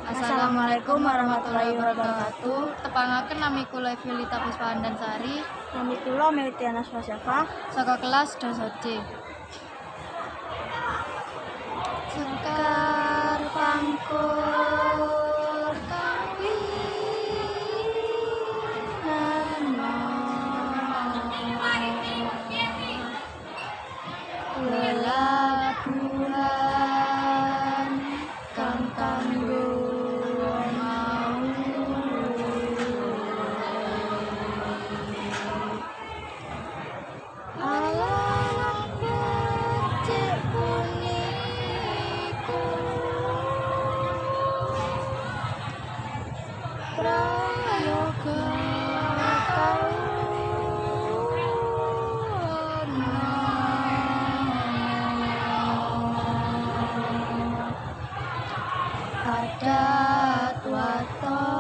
Assalamualaikum warahmatullahi wabarakatuh. Tepangaken nami kula Evilita Puspahandansari. Nami kula Melitiana Swasyafa Saka kelas Dasa C. Sekar pangkur kawi lelabuhan kang kanggo mau alam becik puniku prayoga adat waton